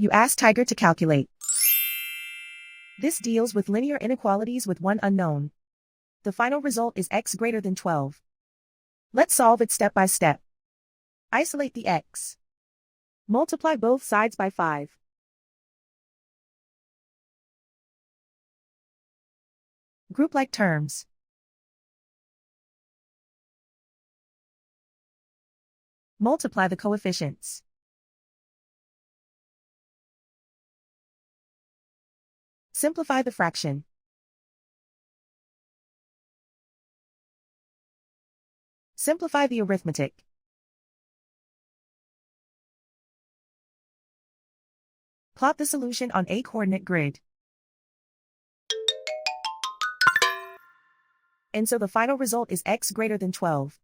You ask Tiger to calculate. This deals with linear inequalities with one unknown. The final result is x greater than 12. Let's solve it step by step. Isolate the x. Multiply both sides by 5. Group like terms. Multiply the coefficients. Simplify the fraction. Simplify the arithmetic. Plot the solution on a coordinate grid. And so the final result is x greater than 12.